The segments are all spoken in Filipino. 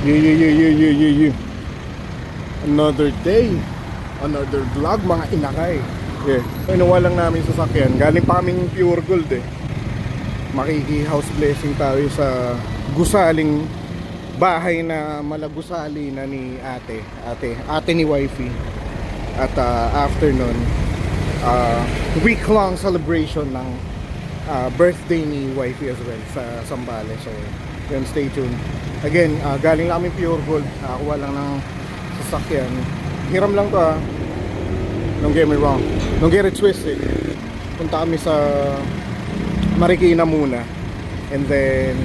Yeah. Another day, another vlog mga inakay. Yeah. Inuwa lang namin sasakyan. Galing pa kaming Pure Gold eh. Makiki-house blessing tayo sa gusaling bahay na malagusali na ni ate ni wifey. At after nun, week-long celebration ng birthday ni wifey as well sa Sambales. So yun, stay tuned. Again, galing lang kami Pure Gold. Kuha lang ng sasakyan. Hiram lang to Don't get me wrong, don't get it twisted. Punta kami sa Marikina muna, and then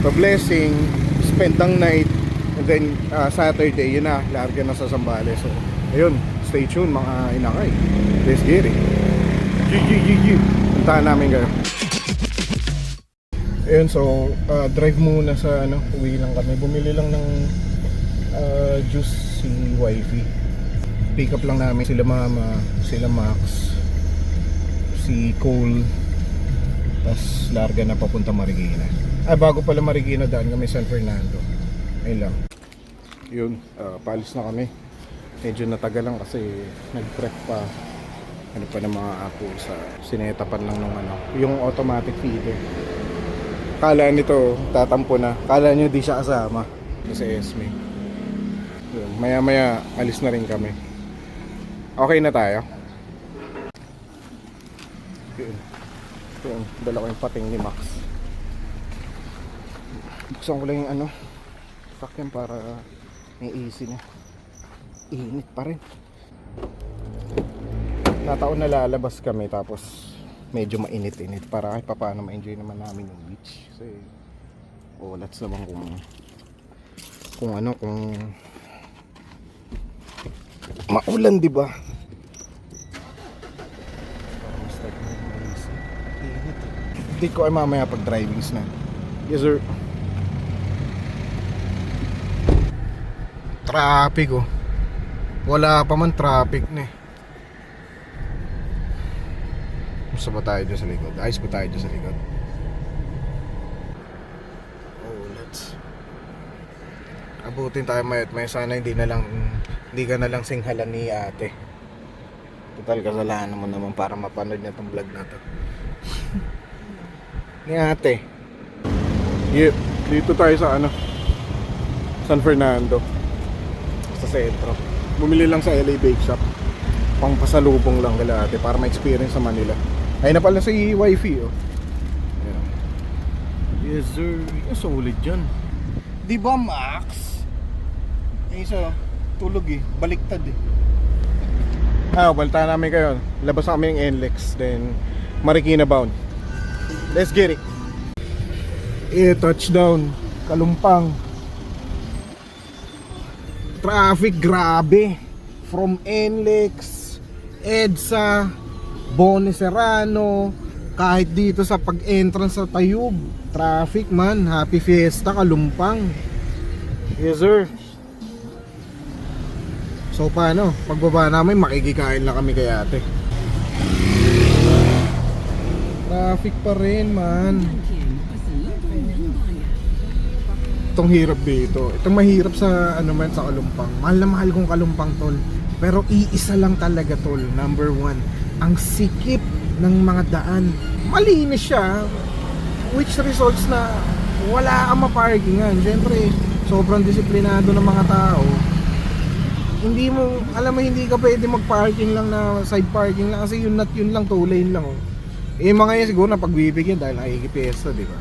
the blessing, spend ang night, and then Saturday yun na, larga na sa Sambales. So ayun, stay tuned mga inakay. Let's get it. Puntahan namin kayo. Ayun, so drive muna sa uwi lang kami. Bumili lang ng juice si wifey. Pick up lang namin sila mama, sila Max, si Cole. Tapos larga na papunta Marikina. Bago pala Marikina, daan kami San Fernando. Ayun lang. Yun, paalis na kami. Medyo natagalan kasi nag-prep pa. Ano pa ng mga apo sa sinetapan lang nung yung automatic feeder. Kala nito tatampo na. Kala nyo di siya kasama sa Esme. Maya maya alis na rin kami. Okay na tayo. Yun, dala ko yung pating ni Max. Buksan ko lang yung sakyan para may easy na. Init pa rin. Nataon na lalabas kami tapos medyo mainit-init para kahit paano ma-enjoy naman namin yung beach. Kasi let's naman kung maulan, di ba? Hindi ko ay mamaya pag drivings na. Yes sir. Traffic wala pa man traffic na eh. Gusto ba tayo dyan sa likod? Ayos ba tayo dyan sa likod? Let's abutin tayo may sana hindi ka na lang singhalan ni ate. Total kasalanan mo naman para mapanood niya tong vlog na to. Ni ate. Dito tayo sa San Fernando, sa sentro. Bumili lang sa LA Bake Shop, pang pasalubong lang kala ate para ma-experience sa Manila. Ay na pala si wifey Yes sir. Solid dyan. Di ba Max? Isa tulog baliktad balta namin kayo. Labas kami ng NLEX, then Marikina bound. Let's get it. Touchdown Kalumpang. Traffic grabe from NLEX, EDSA, Bone Serrano, kahit dito sa pag-entrance sa Tayub. Traffic man. Happy Fiesta Kalumpang. Yes sir. So paano? Pagbaba namin makikikain lang kami kay ate. Traffic pa rin man. Itong hirap dito. Itong mahirap sa sa Kalumpang. Mahal na mahal kong Kalumpang tol. Pero iisa lang talaga tol. Number 1, ang sikip ng mga daan. Malinis siya, which results na wala kang maparkingan. Siyempre sobrang disiplinado ng mga tao. Hindi mo, hindi ka pwede mag-parking lang na side parking lang kasi yun lang, 2 lane lang mga yan siguro na pagbibigyan dahil nakikipiesta, di ba?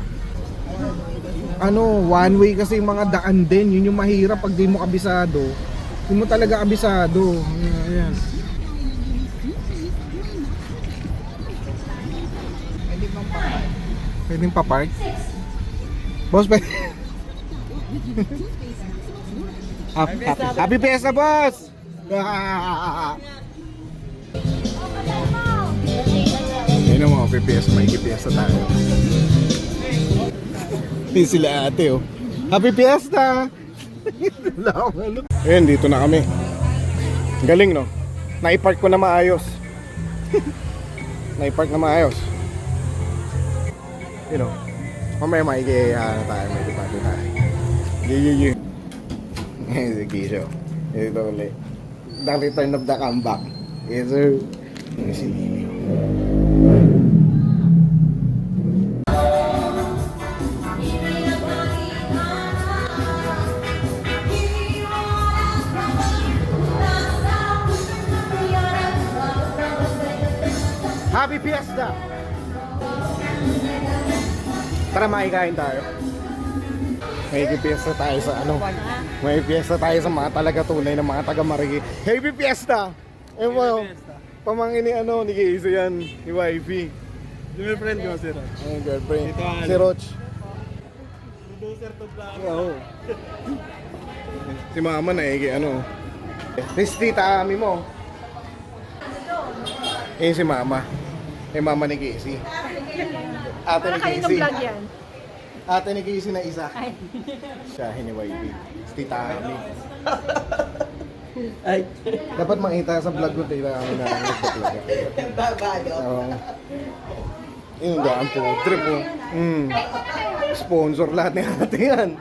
1 way kasi yung mga daan din, yun yung mahirap pag di mo kabisado. Di mo talaga kabisado. Ayan. Pwedeng pa-park? Boss, Happy Fiesta, boss! Ayun mo, happy Fiesta, may Fiesta tayo. Hindi sila ate Happy Fiesta! Ayun, dito na kami. Galing no? Naipark ko na maayos. Naipark na maayos. Mamaya tayo, may debate tayo. Yeah. Sige, siya. Ito ulit. The return of the comeback. Yes, sir. Si Lily. Happy Fiesta! Tara, makikain tayo. May fiesta tayo sa ano? May fiesta tayo sa mga talaga tunay na mga taga Marikina. Happy Fiesta! Eh mo, pamangkin ni ano, ni Casey yan, ni Wifey. Yung may friend ko si Roch. Ay, girlfriend. Ito, ano? Si Roch. Producer to vlog. Oo. Si Mama na ano. Si Tita Ami mo. Si Mama. Mama ni Casey. Ate ni Casey. vlog yan? Ate ni Casey na isa. Siya, ni Wifey. Si Tita Ami. Ay. Dapat makita sa vlog ko Tita Ami na nagpa-vlog. Oo. Yung daan po. Trip po. Sponsor lahat ni ate yan.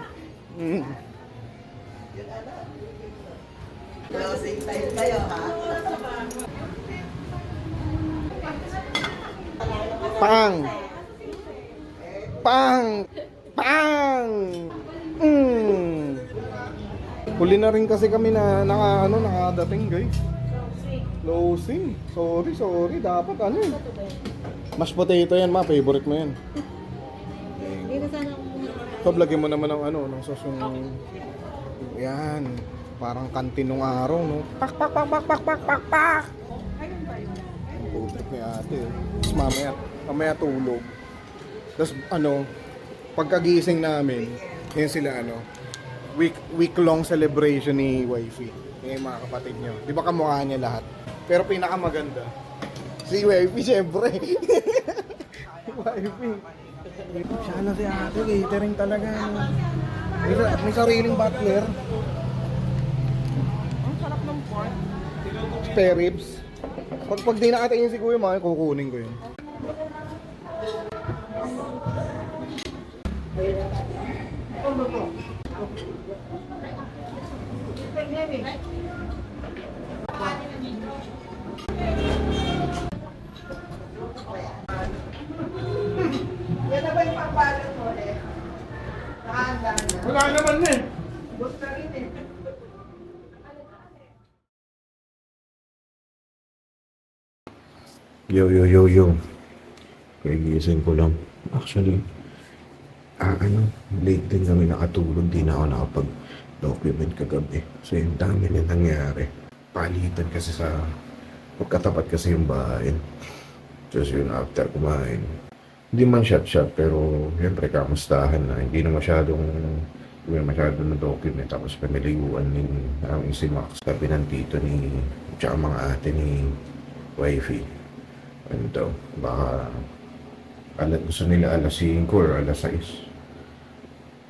Closing time kayo, ha? Pang! Pang! Pang! Huli na rin kasi kami na nakadating guys. Closing. Sorry. Dapat ano eh. Mashed potato yan ma, favorite mo yan. Hindi na sana ako Pablagyan mo naman ng ano, ng sauce yung... Yan. Parang kantin nung araw, no? Pak! Ang putik ni ate. Tapos mamaya tulog. Tapos ano, pagkagising namin, yun sila ano, week-long celebration ni Wifey. Yung mga kapatid niyo. Di ba kamukha niya lahat? Pero pinakamaganda, si Wifey syempre. Wifey. Siya na si ate, catering talaga. May sariling butler. ang sarap ng pork. Spare ribs. Pag di nakatingin si Kuya, mga kukunin ko yun. Yan na ba yung pagbalot mo, eh? Nakahanda na. Wala naman na eh. Bus na rin, eh. Yo. Kagising ko lang. Actually, late din kami nakatulog. Di na ako nakapag-document kagabi. So, yung dami na nangyari. Palitan kasi sa... Pagkatapat kasi yung bahay. Tapos yun, after kumain. Hindi man shot, pero siyempre kamustahan na. Hindi na masyadong na document. Tapos pamiliguan ni aming si Max. Sabi ng tito ni... Tsaka mga ate ni Wifey. Ano daw, baka gusto nila alas 5 or alas 6.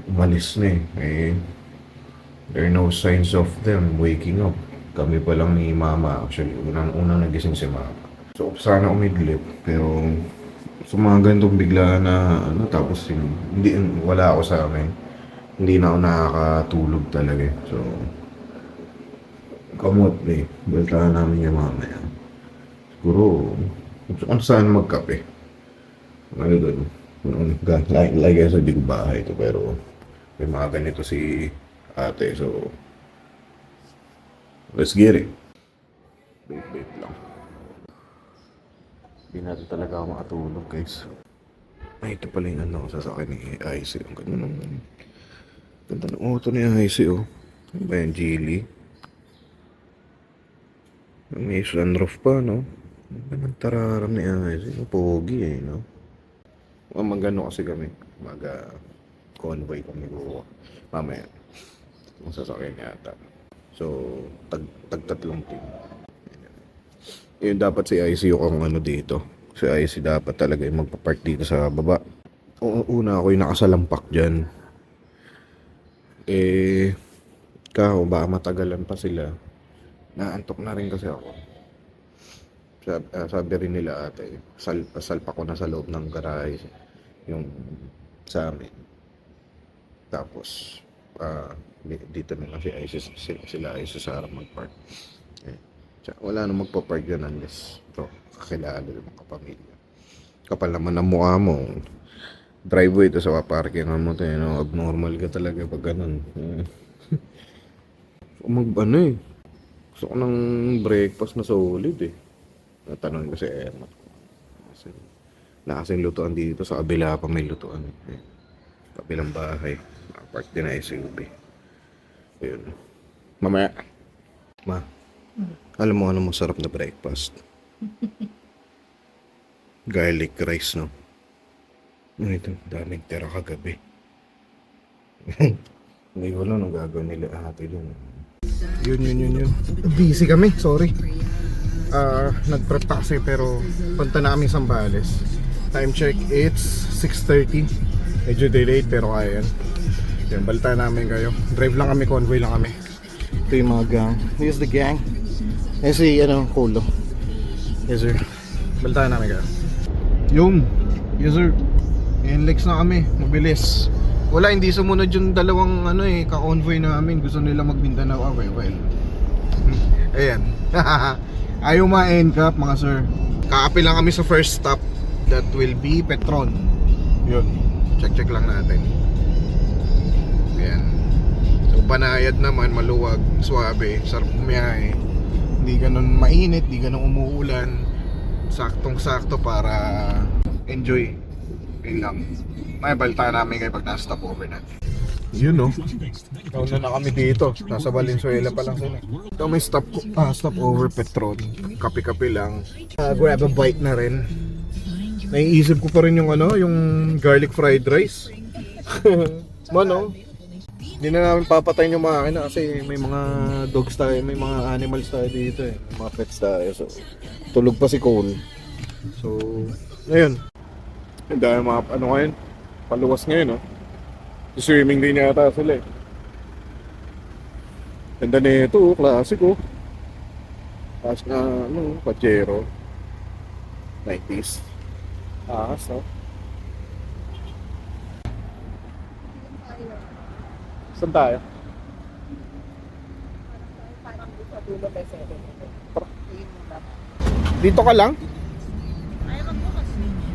Umalis na eh. There are no signs of them waking up. Kami pa lang ni Mama, actually, unang nagising si Mama. So, sana umidlip, pero sa mga ganitong bigla na, tapos wala ako sa amin. Hindi na ako nakakatulog talaga eh. So, kamot eh. Baltaan namin yung Mama yan. Siguro, saan magkape? Ano doon? Like sa di ko bahay ito, pero may mga ganito si ate, so let's get it. Wait lang. Hindi natin talaga ako makatulog, guys. Ay, ito pala yung sasakyan ni IC. Ang ganda ng auto ni IC, oh. Ano ba yan, Geely? May sunroof pa, no? Ang gandang tararam ni IC. Pogi, eh, no? Magano kasi kami. Convoy kami ko. Mamaya. Ang sasakyan yata. So, tag-tatlong team. Yun, dapat si IC yung dito. Si IC dapat talaga yung magpa-park dito sa baba. Una ako yung nakasalampak dyan. Baka matagalan pa sila. Naantok na rin kasi ako. Sabi rin nila ate, salpa ko na sa loob ng garahe yung sa amin. Tapos, Dito na lang si Isis, sila Isis sa harap mag-park. Eh, tsaka wala na magpa-park yan unless ito, kakilala ng mga kapamilya. Kapal naman ang mukha mo. Driveway ito sa parkingan mo to, abnormal ka talaga pag ganun. So, gusto ko ng breakfast na solid eh. Natanong ko si Emma. Kasi, nakasing lutuan dito, sa kabila pa may lutuan. Eh. Kabilang bahay. Nakapark din na SUV. Ayun. Mamaya. Ma, alam mo ano masarap na breakfast? Garlic rice, no? Ito, daming tira kagabi. Hindi ko lang nung gagawin nila ate dun. Yun. Busy kami, sorry. Nag-prep taxi pero punta namin Zambales. Time check, it's 6:30. Medyo delayed pero kaya yan. Yan, balita namin kayo. Drive lang kami, convoy lang kami. Ito yung mga gang. Here's the gang. Yan si, Kulo. Yes sir. Balita namin kayo. Yung, yes sir. NLEX na kami, mabilis. Wala, hindi sumunod yung dalawang ka-convoy namin. Gusto nila mag-Mindanao. Okay, well. Ayan. Ayaw ma-NCAP mga sir. Kaapi lang kami sa first stop. That will be Petron. Yun. Check lang natin. Ayan. So Panayad naman, maluwag, swabe, sarap bumiyahe. Hindi ganun mainit, hindi ganun umuulan. Saktong-sakto para enjoy. Yun lang. May balita namin kayo pag nasa stopover natin. Yun no. Nauna na kami dito. Nasa Valenzuela pa lang sila. Ito may stopover Petron. Kape-kape lang. Grab a bite na rin. Naiisip ko pa rin yung yung garlic fried rice. Mano. Hindi na namin papatayin yung makina kasi may mga dogs tayo, may mga animals tayo dito eh. May mga pets tayo. So, tulog pa si Cole. So, ayun. Ang dahil mga ngayon, paluwas ngayon, no? Swimming din yata sila eh. Ganda na ito, klasiko. Tapos na, Pajero. 90s. Ahas, no? Saan tayo? Dito ka lang?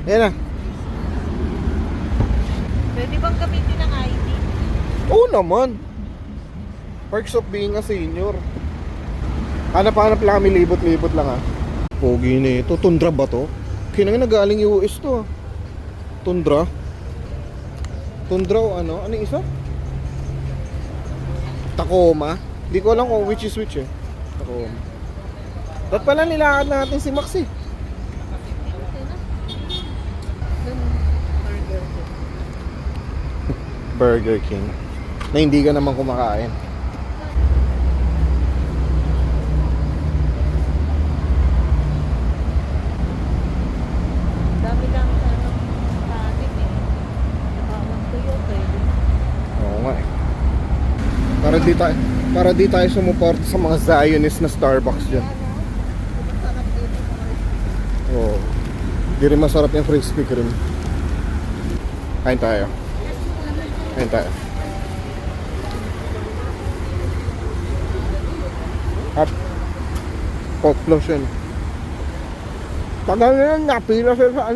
Ayan na. Pwede bang gamitin ng ID? Oo naman. Perks of being a senior. Hanap-hanap lang kami, libot-libot lang Pogi na ito. Tundra ba to? Kinangin na galing US to Tundra? Tundra o ano? Ano yung isa? Tacoma? Hindi ko alam kung which is which eh. Tacoma. Ba't pala nilakad natin si Max eh? Burger King na hindi ka naman kumakain. Dami lang sa kanin eh. Nakawang tuyo, pwede. Oo nga eh. Para di tayo sumuporta sa mga Zionist na Starbucks dyan. Oo. Di rin masarap yung crispy cream. Kain tayo. Kain tayo. At Coke lotion. Tagal na yan, napila sila sa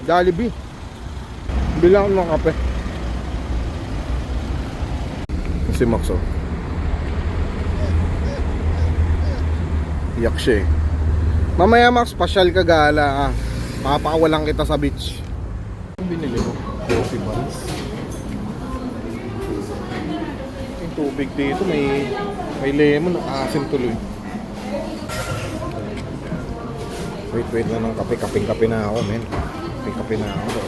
Jollibee. Bilang ako ng kape. Si Max iyak siya eh. Mamaya Max, pasyal ka gala Mapakawalan kita sa beach. Ang binili mo? Coffee buns. Yung tubig dito may lemon, asim tuloy. Wait na ng kape na ako men. Kape na ako.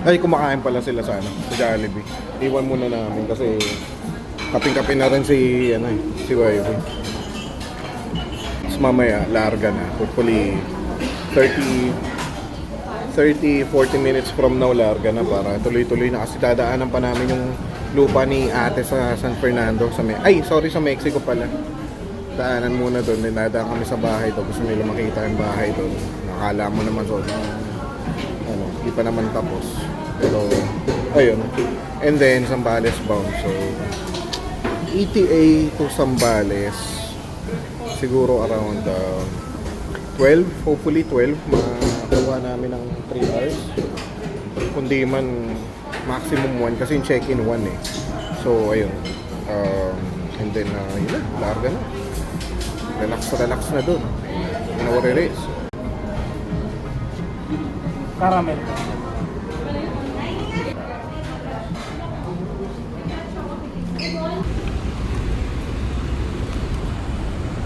Ay, kumakain pala sila sa Jollibee. Iwan muna namin kasi kape na rin si si Wavy. Tapos mamaya larga na. Hopefully 30-40 minutes from now larga na para tuloy-tuloy na kasi dadaanan pa namin yung lupa ni ate sa San Fernando sa Mexico pala. Daanan muna doon, dinadaan kami sa bahay doon. Gusto nila makita yung bahay doon. Nakala mo naman hindi pa naman tapos. So, ayun. And then, Zambales bound. So, ETA to Zambales, siguro around 12, hopefully 12, makuha namin ng 3 hours. Kundi man, maximum 1 kasi yung check-in 1 eh. So, ayun. And then, yun na, larga na. Relax na dun. You know what it is. Caramel.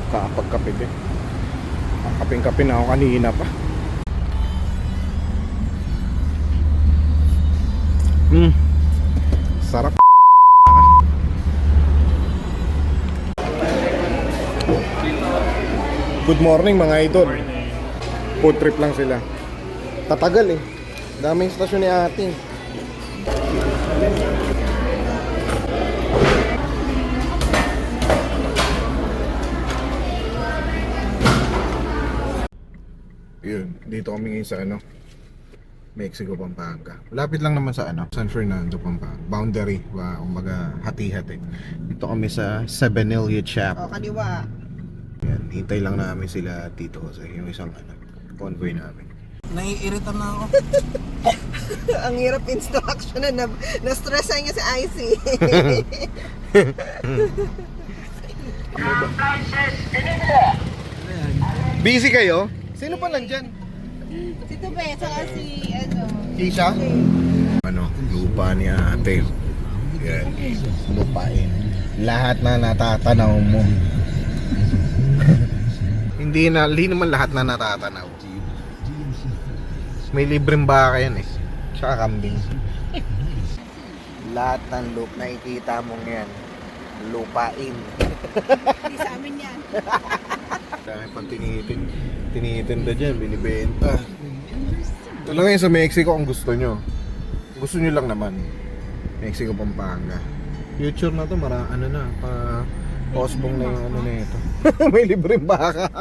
Kakapagkape din. Ang kaping-kape na ako kanina pa. Sarap. Good morning mga idol. Food trip lang sila. Tatagal eh. Daming stasyon ni ate. Yun, dito kami ngayon sa Mexico, Pampanga. Lapit lang naman sa San Fernando, Pampanga. Boundary, kumbaga hati-hati. Dito kami sa Sabanilla Chap. O, kaliwa. Yan, hintay lang namin sila dito kasi yung isang convoy namin. Naiirita na ako. Ang hirap instruction na na-stressan niya si IC. Busy kayo? Sino pa nandyan? Si Tube, saka si Kisha? Lupa ni ate. Yan, lupain. Lahat na natatanaw mo. hindi naman lahat na natatanaw. May libreng baka yan eh. Tsaka kambing. Lahat ng loop nakikita mo yan. Lupain. Hindi sa amin yan. Dami pang tinitinda dyan, binibenta. Ito lang yun sa Mexico kung gusto nyo. Gusto nyo lang naman. Mexico, Pampanga. Future na to, pa-postbong na yung na ito. May libreng baka.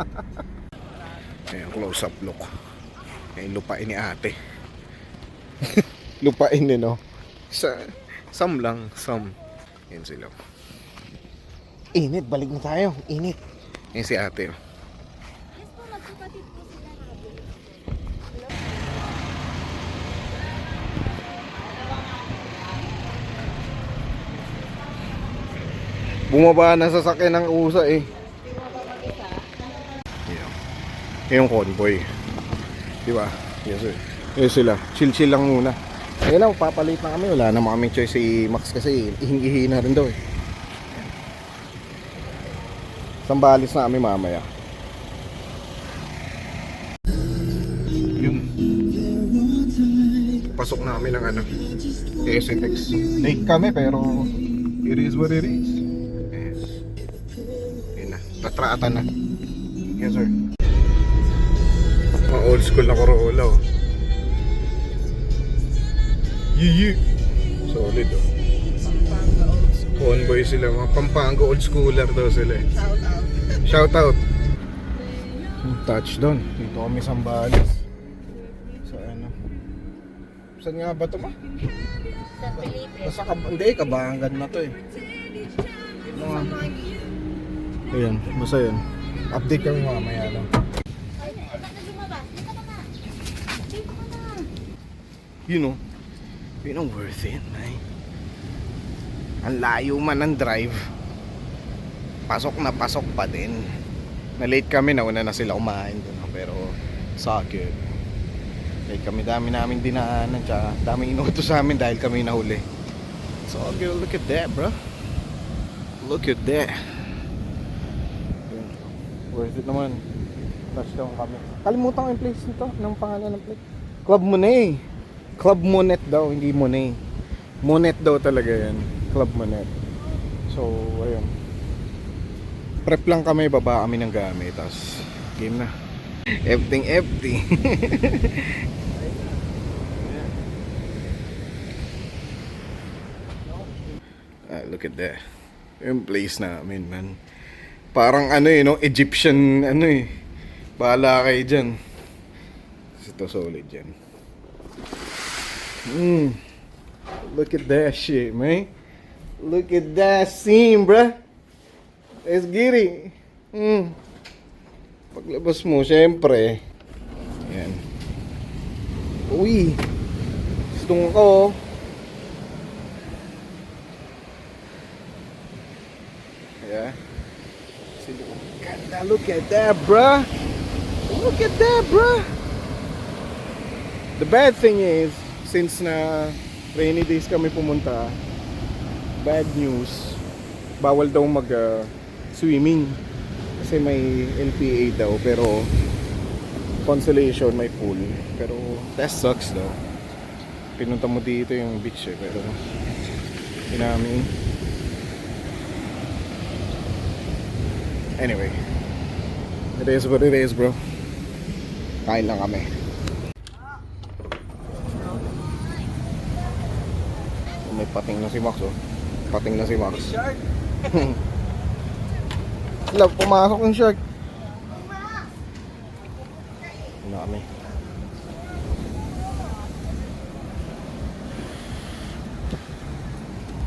Ayan, close up look. Ayan, lupain ni ate. Lupain din, no? Some lang, some. Ayan sila. Init, balik na tayo. Init. Ayan si ate. Bumaba na sa sasakyan ng USA eh. Yung convoy. Di ba? Yes sir. Yes sila. Chill lang muna. Ayun lang, papalit na kami. Wala naman kaming choice si Max kasi ihing-ihi na rin daw eh. Zambales na kami mamaya. Yun. Pasok namin ng SFX. Late kami pero it is what it is. Yes. Yun na. Tatraatan na. Yes sir. Mga old school na Corolla oh. Yee. Solid oh. Convoy sila, mga Pampanga old schooler daw sila eh. Shout out. Touchdown. Dito kami sa Zambales. Sa saan nga ba ito ma? San Felipe. Basta hindi, Kabangan na to eh. Ayan, basta yun. Update kami mamaya lang. You know, worth it, man. Ang layo man ng drive. Pasok na pasok pa din. Na-late kami, nauna na sila kumain doon. Pero, sakit. Late kami, dami namin dinaanan. Tsaka, daming inutos sa amin dahil kami nahuli. So, okay, look at that, bro. Look at that. Yun. Worth it naman. Touchdown kami. Kalimutan ko yung place nito. Anong pangalan ng place? Club Monet. Club Monet daw, hindi Monet. Monet daw talaga yan. Club Monet. So, ayun. Prep lang kami, baba kami ng gamit. Tapos, game na. Empty. Look at that. Yung place namin, man. Parang no? Egyptian, bahala kayo dyan. Ito solid dyan. Look at that shit, man. Look at that scene, bruh. Let's get it. Paglabas mo, syempre. Ayan. Uy. Gusto ko. Yeah. Ganda, look at that, bruh. Look at that, bruh. The bad thing is, since na rainy days kami pumunta, bad news, bawal daw mag swimming kasi may LPA daw, pero consolation may pool, pero that sucks daw. Pinunta mo dito yung beach pero inamin. Anyway, it is what it is, bro. Kain lang kami. May pating na si Max, oh. Pating na si Max. Love, pumasok yung shark. Ano kami?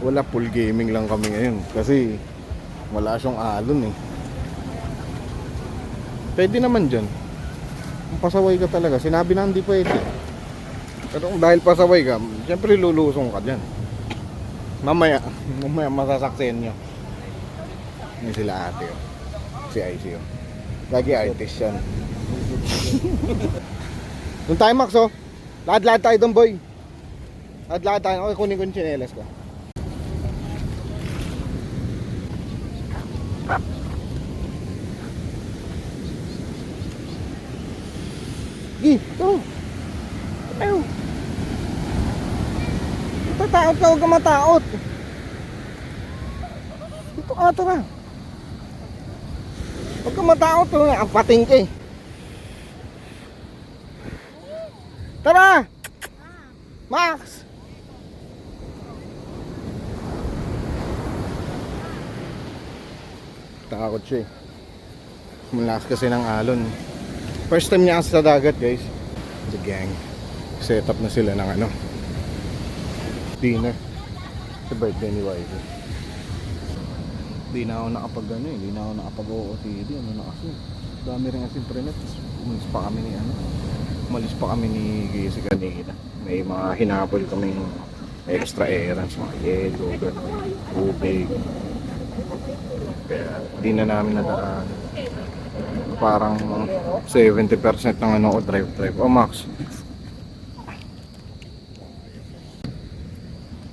Wala, pool gaming lang kami ngayon kasi wala siyang alon eh. Pwede naman dyan. Kung pasaway ka talaga, sinabi na hindi pwede. Pero kung dahil pasaway ka, syempre lulusong ka dyan. Mamaya masasaksayan nyo. Ini sila ate, oh. Si IC, oh. Lagi artist yan. Doon tayo, Max, oh. Lahat tayo doon, boy. Lahat tayo. Okay, kunin ko yung tsinelas ko. Ito. Ayaw. Tatakot ka, huwag ka matakot. Dito ka, tara. Huwag ka matakot, nakapating ka eh. Tara! Max! Takot siya eh. Malakas kasi ng alon. First time niya kasi sa dagat, guys. The gang. Set up na sila ng dinner. Sa birthday ni Wifey. Di na ako nakapag Di na ako nakapag-OOTD. Ano na kasi. Dami rin kasi prenet. Umalis pa kami ni Umalis pa kami ni Casey kanina. May mga hinabol kaming extra errands. Mga yelo, tubig. Kaya di na namin nadaan. Parang 70% ng drive. Oh, Max.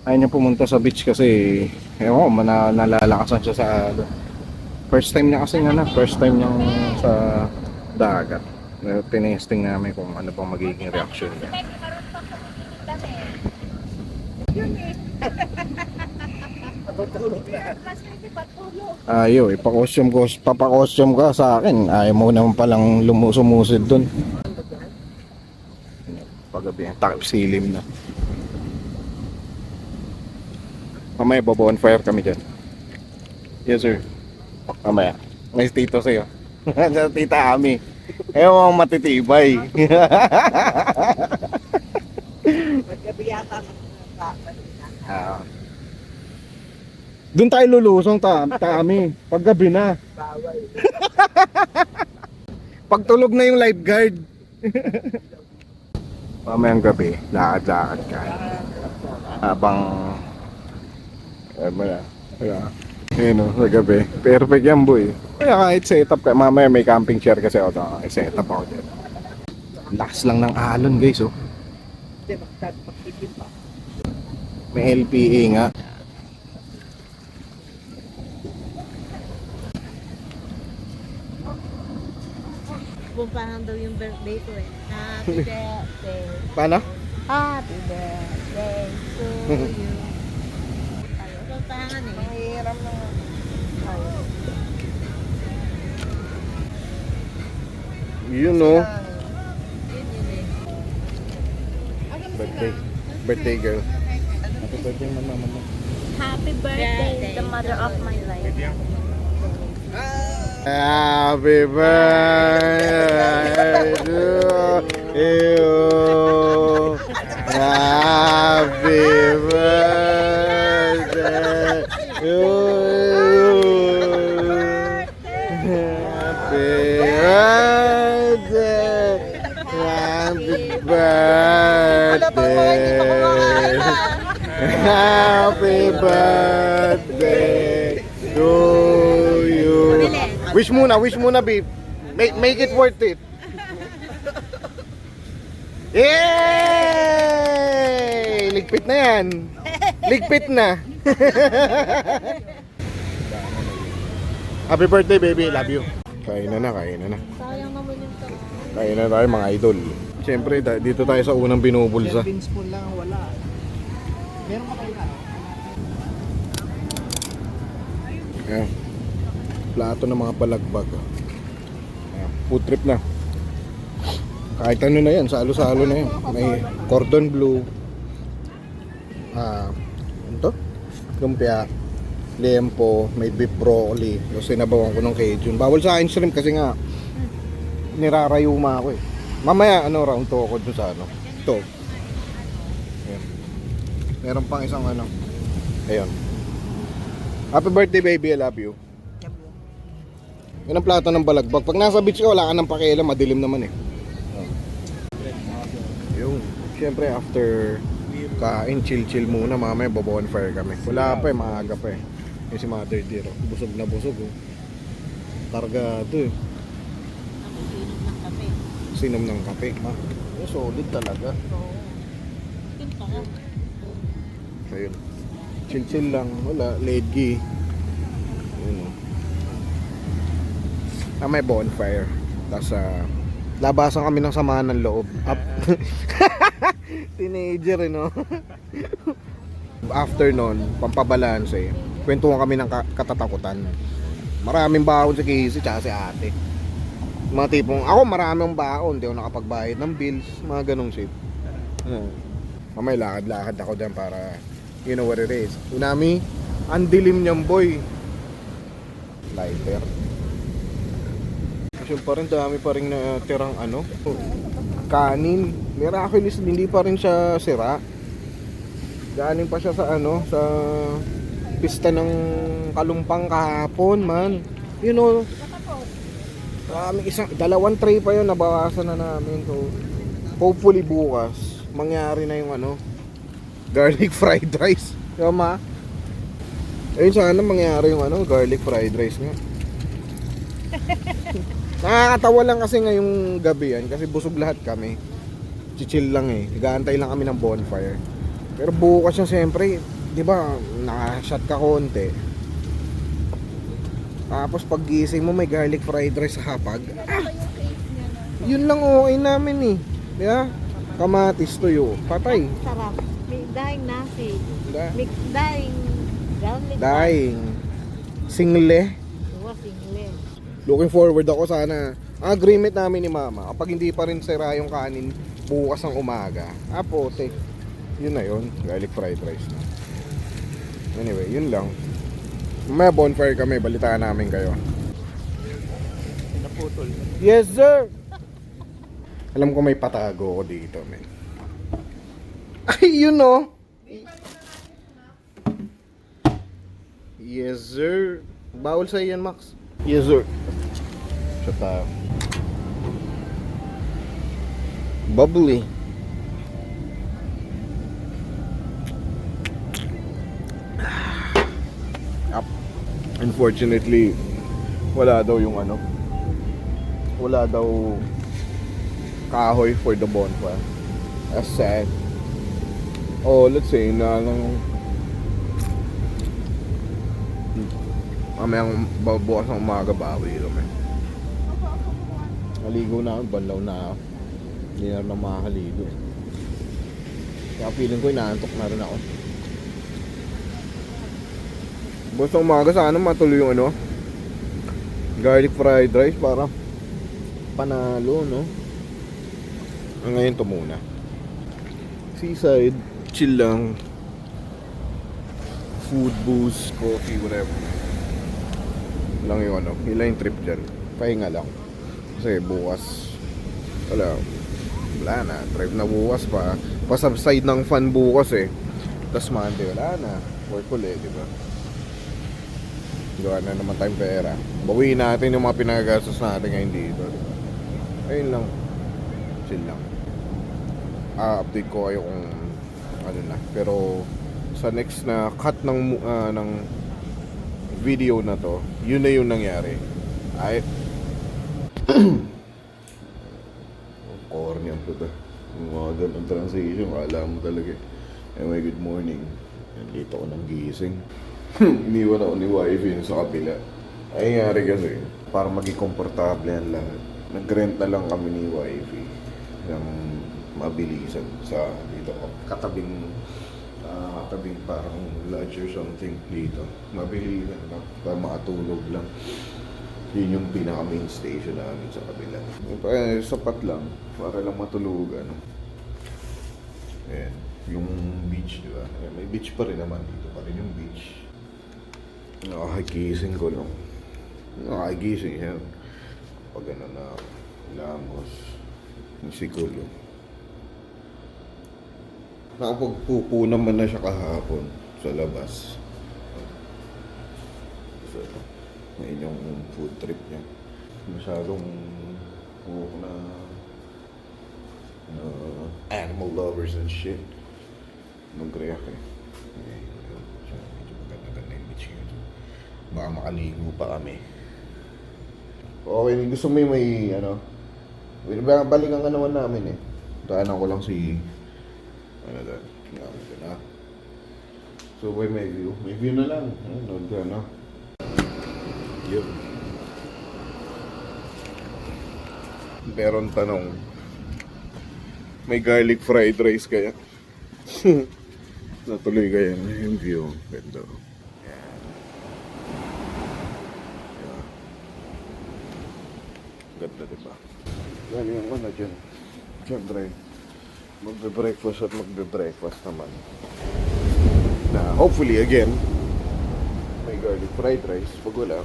Ayaw niya pumunta sa beach kasi ewan ko, nalalakasan siya sa first time niya kasi first time niya sa dagat. Tinesting namin kung ano pang magiging reaction niya. Ayaw, papakostyum ka sa akin. Ayaw mo naman palang sumusid dun. Paggabi, takip silim na. Mamaya bonfire kami dyan. Yes sir. Mamaya. May tito sa'yo. Tita Ami. Ayaw mo matitibay. Maggabi yata. Doon tayo lulusong Ami. Paggabi na. Pagtulog na yung lifeguard. Mamayang gabi, lakad-lakad ka. Habang wala. Ayun o, sa gabi. Perfect yan, boy. Kaya kahit setup ka, mamaya may camping chair kasi ako. Setup ako dyan. Lakas lang ng alon, guys, oh. May LPA nga. Pumpahan daw yung birthday ko eh. Happy birthday. Paano? Happy birthday to you. Ayaw. Pumpahan eh. Mahiram na. Yun o. Yun eh. Birthday girl. Happy birthday, mama. Happy birthday, the mother of my life. Happy birthday to you. Happy birthday to you. Happy birthday. Happy birthday. Happy birthday to you. Wish muna, babe. Make it worth it. Yay! Ligpit na yan. Ligpit na. Happy birthday, baby. Love you. Kain na. Sayang naman yung tao. Kain na tayo, mga idol. Siyempre, dito tayo sa unang binubulsa. Spoon lang ang wala. Meron pa kayo na? Ayan. Plato ng mga balagbag. Ayan. Food trip na. Kahit ano na yan, salo-salo na yan. May cordon bleu. Ano to? Lumpia. Liempo. May beef broccoli. Tapos sinabawan ko ng Cajun. Bawal sa akin shrimp kasi nga nirarayuma ako eh. Mamaya round to ako dun sa ito. Ayan. Meron pang isang ayun. Happy birthday, baby. I love you. Yan ang plato ng balagbag. Pag nasa beach ka, wala ka ng pakialam. Madilim naman eh. Yung, siyempre after kain, chill muna. Mamaya bonfire kami. Wala pa eh, maaga pa eh. Yung si Mother Dear, busog na busog oh. Kargado eh. Sinom ng kape. Solid talaga. Ayun. Chill lang. Wala. Ledgi. Ayun oh. May bonfire. Tapos labasan kami ng samahan ng loob. Up. Teenager no. After nun, pampabalanse, kwentuhan kami ng katatakutan. Maraming baon si Casey tsaka si ate. Mga tipong, ako maraming baon, hindi ako nakapagbayad ng bills, mga ganong shit. Mamay lakad-lakad ako dyan para, you know what it is. Unami, ang dilim niyang boy. Lighter. Kasi pa rin, dami pa rin natirang kanin. Miraculous, hindi pa rin siya sira. Galing pa siya sa sa pista ng Kalumpang kahapon, man. You know, dalawang tray pa yun, nabawasan na namin. So, hopefully bukas, mangyari na yung garlic fried rice. Diba, ma? Ayun, sana mangyari yung garlic fried rice nga. Nakakatawa lang kasi ngayong gabi yan, kasi busog lahat kami. Chill lang eh, nag-aantay lang kami ng bonfire. Pero bukas yung siyempre, di ba, naka-shot ka konti. Tapos pag gising mo may garlic fried rice sa hapag. Yun lang okay namin eh. Di ba? Kamatis tuyo, patay. Sarap. May daing nasi. May daing garlic. Daing. Single. Single. Looking forward ako sana. Ang agreement namin ni mama, kapag hindi pa rin sira yung kanin bukas ng umaga. Pote. Yun na yun, garlic fried rice na. Anyway, yun lang. May bonfire kami, balitaan namin kayo. Naputol. Yes sir! Alam ko may patago ko dito, men. Ay, you know! Yes sir! Bawal sa iyan, Max. Yes sir! Shut up. Bubbly. Unfortunately, wala daw yung wala daw kahoy for the bonfire. That's sad. Oh, let's say na mamayang bukas ng umaga bawi kami. Naligo na ako, banlaw na ako. Hindi na rin ako makakaligo. Kaya feeling ko inaantok na rin ako. Basta umaga sana matuloy yung garlic fried rice para panalo, no? Ngayon to muna. Seaside, chill lang. Food, booze, coffee, whatever. Lang yung yun lang yung trip dyan. Pahinga lang. Kasi bukas, wala, wala na. Drive na bukas pa. Pa-subside ng fan bukas eh. Tapos Monday, wala na. Work ulit, di ba? Gawa na naman tayong pera. Bawiin natin yung mga pinagastos natin ngayon dito, di ba? Ayun lang. Chill lang. Update ko kayo kung ano na. Pero sa next na cut ng video na to, yun na yung nangyari. Ay corny ang puta. Yung mga ganun transition, kala mo talaga. Anyway, good morning. Nandito ko ng gising. Iniwan ako ni wifey sa kabila. Ay nangyari kasi, para maging komportable yan lahat, nag-rent na lang kami ni wifey ng mabilisan sa dito ko. Katabing parang lodge or something dito. Mabilisan lang, para makatulog lang. Yun yung pinaka main station namin sa kabila. Sapat lang, para lang matulugan. Ayan, yung beach, di ba? Ayan, may beach pa rin naman, dito pa rin yung beach. Nakagising ko lang. Nakagising yan. Pag ano na, lamos. Yung siguro. Nakapagpupo naman na siya kahapon sa labas. So, ngayon yung food trip niya. Masyadong na animal lovers and shit. Nag-react eh. Medyo maganda-ganda yung beach ngayon. Baka makaligo pa kami. Okay, gusto mo yung may ano, balikan ka naman namin eh. Daanan ko lang si ano doon, gamit ko na. So may view na lang. Nood ka na. Yun. Meron tanong, may garlic fried rice kaya? Natuloy kaya yung view. Ganda. Yan. Yan. Ganda diba? Yan yung ano dyan. Siyempre, magbe-breakfast at magbe-breakfast naman. Na hopefully again, may garlic fried rice. Pag wala,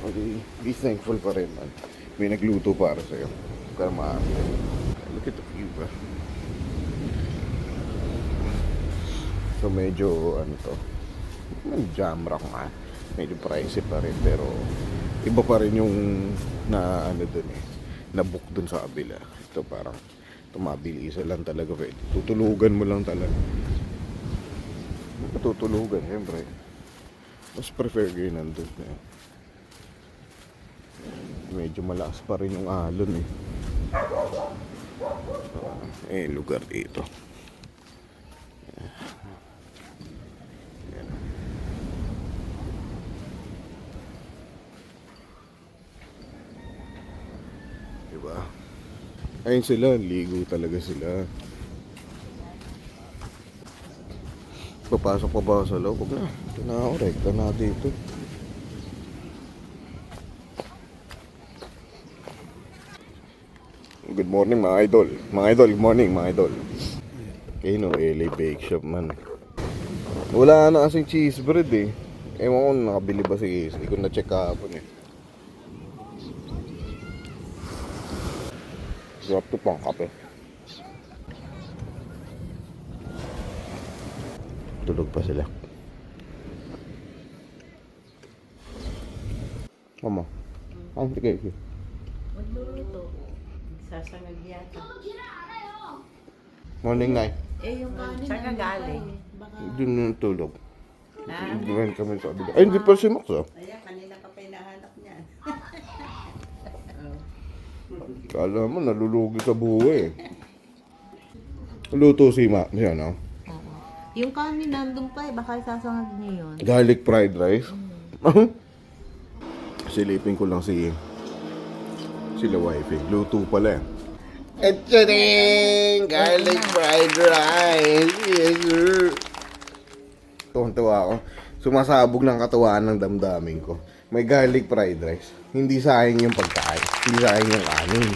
be thankful pa rin man. May nagluto para sa'yo. Para maaari. Look at the view ba? So medyo ano to, may jam rock nga. Medyo pricey pa rin pero iba pa rin yung na ano dun eh, na book dun sa kabila. Ito parang tumabilisa lang talaga, pwede tutulugan mo lang talaga. Tutulugan siyempre, mas prefer ko yun nandun eh. Medyo malakas pa rin yung alon eh. Lugar dito. Diba? Ayun sila, ligo talaga sila. Papasok pa ba sa loob? Huwag na. Ito na ako, rekta na dito. Good morning mga idol. Mga idol, good morning mga idol. Okay no, LA Bake Shop man. Wala na kasing cheese bread eh. Ewan ko nakabili ba si Ace. Hindi ko na-check kahapon eh. Sarap to pang kape. Tulog pa sila. Mama. Ang tigay ko. Magluluto. Sasangag yata. Morning night. Yung kanin. Saan ka galing? Doon yung tulog. Ah. Doon kami sa kabila. Ay, hindi pa si Max ah. Ayan, kanina ka pa hinahanap niyan. Kala mo, nalulugi sa buhay eh. Luto si Max yan, no? Oo. Yung kanin nandun pa eh. Baka sasangag niyo yun. Garlic fried rice. Silipin ko lang sila wifey. Luto pala eh. Etcharing! Garlic fried rice! Yes, sir! Tuwang-tuwa ako. Sumasabog ng katuwaan ng damdamin ko. May garlic fried rice. Hindi sayang yung pagkain. Hindi sayang yung kanin.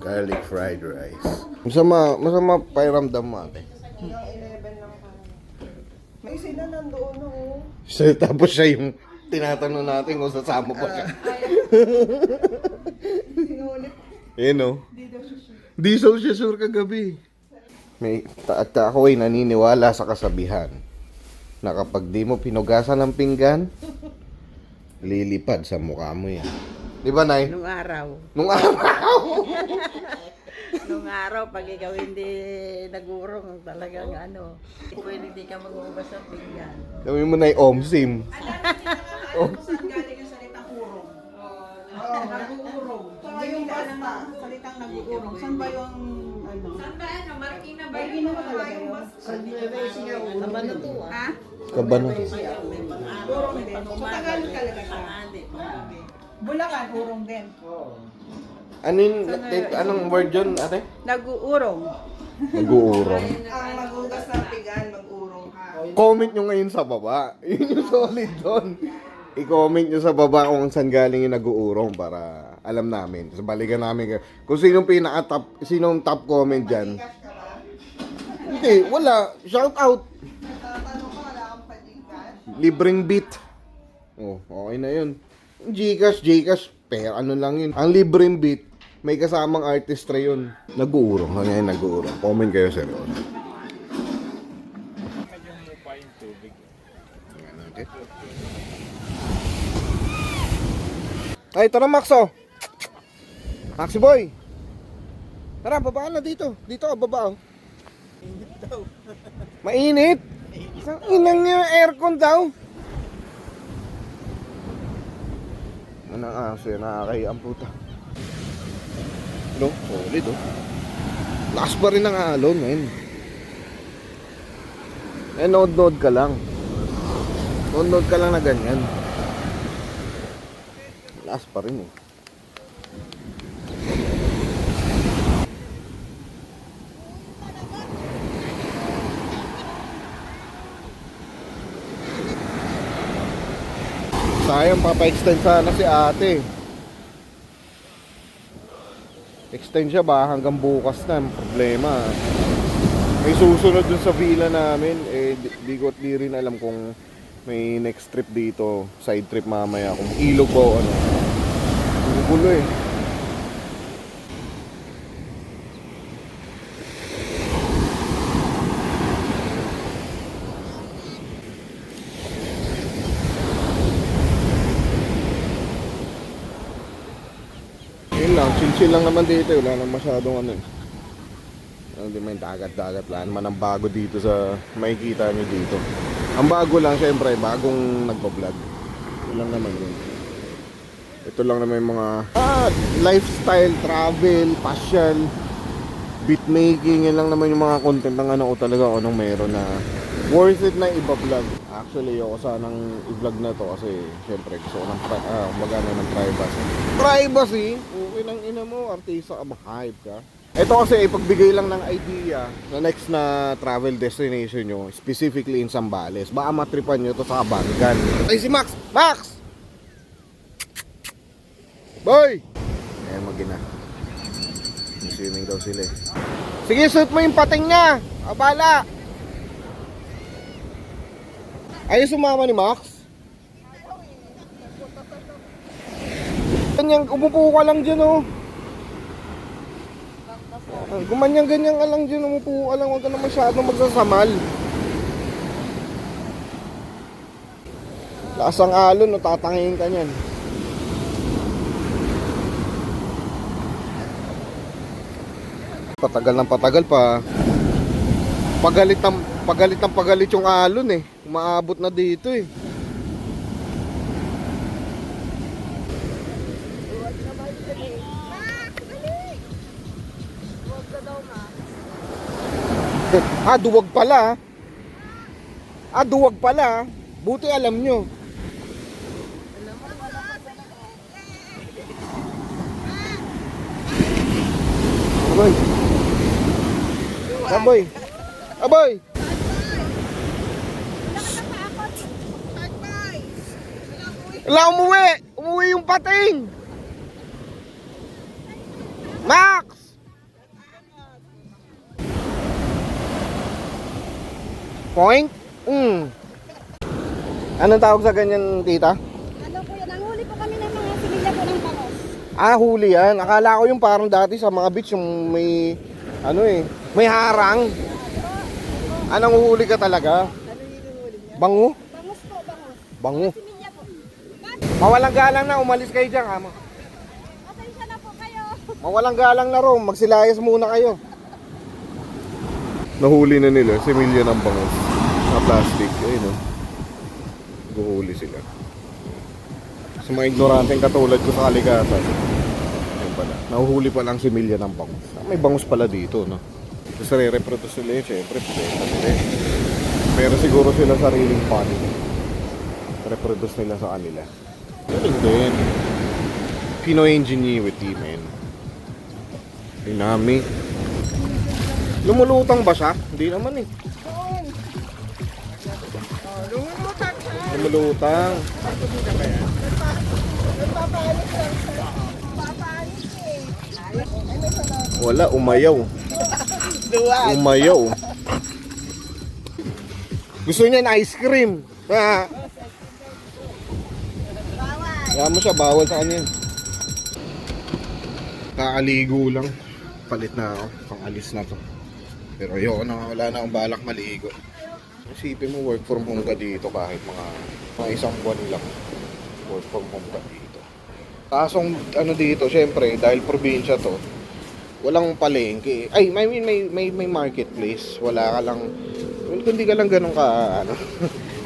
Garlic fried rice. Masama pakiramdam mo ate. May sila nandoon no. So, tapos siya yung tinatanong natin kung sasama pa siya. Sinulit. Eh no? Di daw siya sure kagabi. At ako ay naniniwala sa kasabihan na kapag di mo pinugasan ng pinggan, lilipad sa mukha mo yan. Di ba, Nay? Nung araw. Nung araw. Nung araw, pag ikaw hindi nagurong, talagang ano, pwede hindi ka mag-uubas ng pinggan. Sabi mo, Nay, omsim. Saan galing yung salitang urong? Nag-uurong. So, yung basta, salitang nag-uurong. Saan ba yung, ano? Saan ba ano? Marikina ba Marikina ba talaga yun? Kabanatuan. Ha? Kabano. Urong din. So, Tagalog talaga siya. Bulacan, urong din. Anong word yun, ate? Nag-uurong. Nag-uurong. Ang magugas ng pigan, mag-urong ka. Comment nyo ngayon sa baba. Yun yung solid doon. I-comment nyo sa baba kung saan galing yung nag-uurong para alam namin. Tapos balikan namin. Kung sinong sinong top comment dyan. Hindi, wala. Shout out. Tatanong ko, wala kang pag-ikas. Libreng beat. Oh, okay na yun. Gcash, pero ano lang yun. Ang libreng beat, may kasamang artistry yun. Nag-uurong. Hanggang nag-uurong. Comment kayo, seryoso. Okay. Ay, tara Max, oh. Maxi boy. Tara, baba na dito. Dito, baba, oh. Mainit. Ang inang niya, aircon daw. Anong aso yan, nakakayaan puta. No, solid, oh. Lakas pa rin ang alon, man. Eh, nod-nod ka lang. Nod-nod ka lang na ganyan. Lakas pa rin, eh. Sayang, papa-extend sana si ate. Extend siya ba hanggang bukas na. Problema. May susunod dun sa villa namin. Eh, di rin alam kung may next trip dito. Side trip mamaya. Kung ilog ba o ano. Gulo eh. Yun lang, chill lang naman dito. Wala nang masyadong ano eh. Hindi may dagat-dagat lang. Naman ang bago dito sa makikita nyo dito. Ang bago lang syempre, bagong nagpa-vlog. Yun lang naman yun. Ito lang naman yung mga lifestyle, travel, passion, beatmaking. Yun lang naman yung mga content ng ano ko talaga o anong meron na worth it na iba-vlog. Actually, ako sanang i-vlog na to kasi syempre gusto ko ng magana ng privacy. Privacy? Okay lang ina mo, artista ka ba? Hype ka? Ito kasi ipagbigay lang ng idea sa next na travel destination nyo, specifically in Zambales. Baka matripan nyo to sa Abangan. Ay si Max! Max! Boy! Ayan mag-ina. Swimming daw sila eh. Sige, suit mo yung pating niya! Abala! Ayaw sumama ni Max? Ganyan, umupo ka lang dyan oh. Gumanyan-ganyan ka lang dyan, umupo ka lang. Huwag ka na masyadong magsasamal. Lakas ang alon, no, tatangin ka niyan. Patagal ng patagal pa. Pagalit yung alon eh. Umaabot na dito eh. Duwag pala. Duwag pala. Buti alam nyo. Aboy. Aboy. Aboy. Wala umuwi. Umuwi yung pating. Max. Point? Anong tawag sa ganyan, tita? Ano po yan? Nanghuli po kami ng mga similya po ng bangos. Ah, huli yan. Akala ko yung parang dati sa mga beach yung may, ano eh, may harang. Anong huli ka talaga? Bango? Bangus po, bangus. Bango. Similya po. Mawalang galang na, umalis kayo dyan. Ha? Pasensya na po kayo. Mawalang galang na ro, magsilayas muna kayo. Nahuli na nila, similya ng bangus. Na plastic, ayun o. Guhuli sila. Sa mga ignoranteng katulad ko sa kalikasan. Ayun pala, nahuhuli pa lang similya ng bangus. May bangus pala dito, no? Kasi re-reproduce sila yun, syempre, pwede nila eh. Pero siguro sila sariling pond. Reproduce nila sa kanila. Galing din. Pinoy ingenuity, man. Dinami. Lumulutang ba siya? Hindi naman eh. Lumulutan siya. Lumulutang. Nagpapalit lang siya. Papalit eh. Wala, umayaw. Umayaw. Gusto niya ng ice cream. Ah. Kaya mo siya, bawal sa kanya. Kakaligo lang. Palit na ako. Pang-alis na to. Pero ayoko na, wala na akong balak maligo. Isipin mo, work from home ka dito kahit mga isang buwan lang. Work from home ka dito. Kasong ano dito, syempre, dahil probinsya to, walang palengke. Ay, I mean, may marketplace. Wala ka lang, kundi ka lang ganun ka, ano,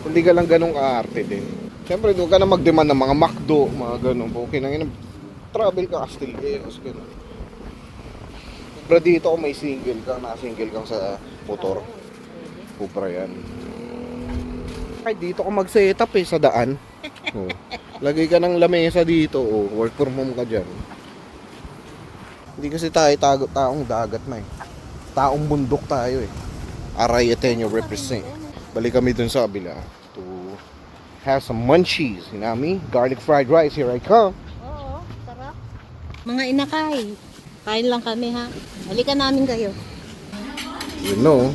kundi ka lang ganun ka-arte din. Syempre, doon ka na mag-demand ng mga McDo, mga ganun. Okay na yun, travel ka, Castilleos, ganun. Pero dito kung may single ka, naka-single kang sa motor, Cupra yan. Ay, dito ka mag-setup eh, sa daan. Oh. Lagay ka ng lamesa dito, oh. Work from home ka dyan. Hindi kasi tayo taong dagat na eh. Taong bundok tayo eh. Arayateño represent. Balik kami dun sa kabila to have some munchies. Hinami, garlic fried rice, here I come. Oo, sarap. Mga inakay. Kain lang kami ha. Halika namin kayo. You know,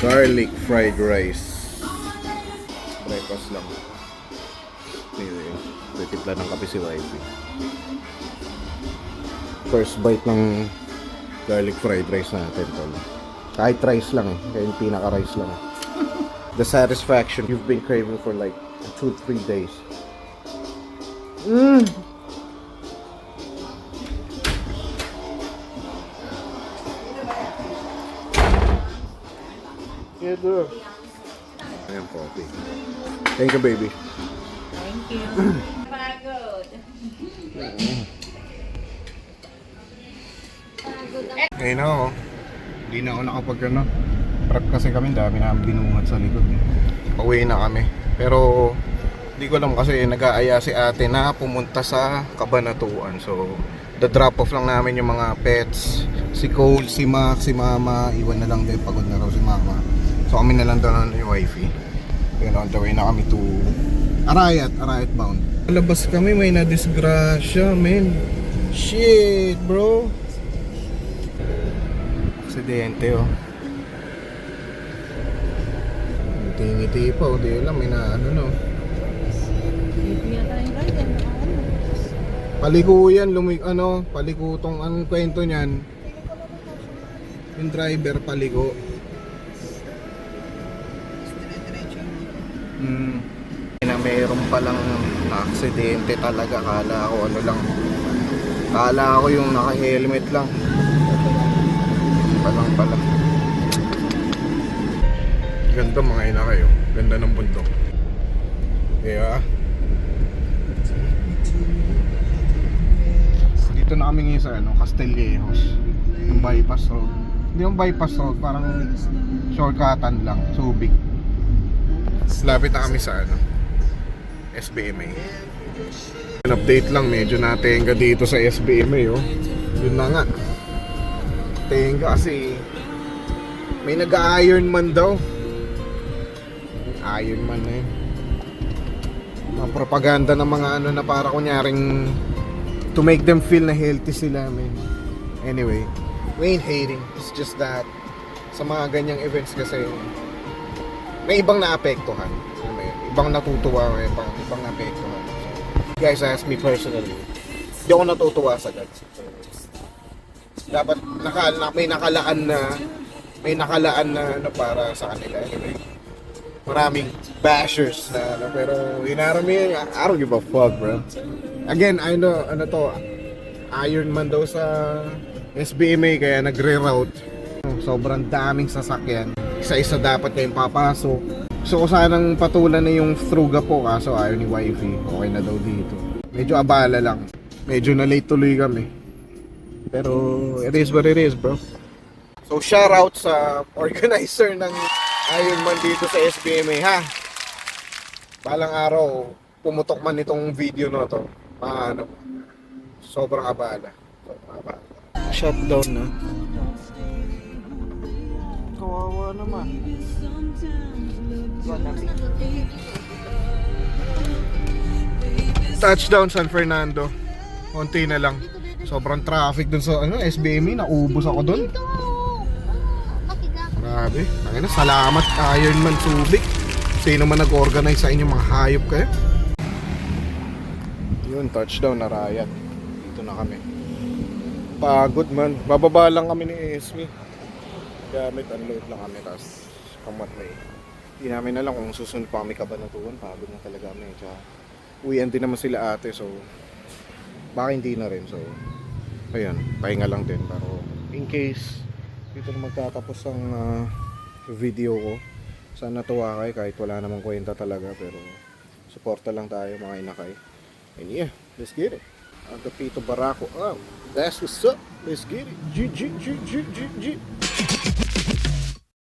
garlic fried rice. Breakfast lang. Anyway, titipla ng kape si Wifey. First bite ng garlic fried rice natin, tol. Kahit rice lang eh. Kahit pinaka-rice lang. The satisfaction you've been craving for like 2-3 days. Yeah, bro. Ayan, coffee. Thank you, baby. Thank you. Pagod. Ayun na ako. Hindi na ako nakapag ano. Prep kasi kami, dami na binungat sa likod. Pauwi na kami. Pero hindi ko alam kasi nag-aaya si ate na pumunta sa Cabanatuan. So the drop off lang namin yung mga pets. Si Cole, si Max, si Mama. Iwan na lang din, pagod na raw si Mama. So kami na lang doon yung wifey. Then on the way na kami to Arayat bound. Labas kami, may na-disgrasya, men. Shit, bro. Aksidente, oh. Ngiti-ngiti pa, oh. Di alam, may na ano, no. Dito yata yung rider. Paliko yan, palikutong, anong kwento niyan? Yung driver, paliko. Na meron palang aksidente talaga. Kala ko ano lang. Kala ko yung naka-helmet lang. Pala. Ganda mga ina kayo. Ganda ng bundok. Yeah. Dito na kami ngayon sa Castillejos. Yung bypass road. Hindi yung bypass road, parang shortcutan lang. Subic. Lapit na kami sa SBMA. An update lang, medyo natenga dito sa SBMA, oh. Yun na nga. Tenga kasi may nag-Iron Man daw. Iron Man na yun. Mga propaganda ng mga na para kunyaring to make them feel na healthy sila, man. Anyway, we ain't hating. It's just that sa mga ganyang events kasi may ibang naapektuhan. Ibang natutuwa, ibang naapektuhan. So, guys ask me personally, Hindi ako natutuwa sa guts. Dapat may nakalaan na ano para sa kanila. Anyway, maraming bashers na ano, pero inarami yun, I don't give a fuck, bro. Again, I know, ano to, Ironman daw sa SBMA kaya nagre-route. Sobrang daming sasakyan. Isa-isa dapat kayong papasok. So, sanang patulan na yung Thruga po, kaso ayaw ni wifey. Okay na daw dito. Medyo abala lang. Medyo na late tuloy kami. Pero, it is what it is, bro. So, shoutout sa organizer ng Ironman dito sa SBMA, ha? Balang araw, pumutok man itong video na to. Ano, sobrang abala. Shutdown na. Kawawa naman. Touchdown San Fernando. Konti na lang. Sobrang traffic dun sa ano, SBME. Naubos ako dun. Ito! Makiga. Grabe. Tangina, salamat Ironman Subic. Sino man nag-organize sa inyo, mga hayop kayo. Yun, touchdown na Ryan. Dito na kami. Pagod man. Bababa lang kami ni Esme. Gamit, unload lang kami. Tapos, kamatay. Hindi namin alam kung susunod pa kami Kabanatuan. Pagod na talaga kami. Tsaka, uwian din naman sila ate. So, baka hindi na rin. So, ayun, pahinga lang din. Pero, in case, dito na magtatapos ang video ko. Sana natuwa kayo kahit wala namang kwenta talaga. Pero, suporta lang tayo mga inakay. And yeah, let's get it. Agapito Barako. Oh, that's what's up. Let's get it. G.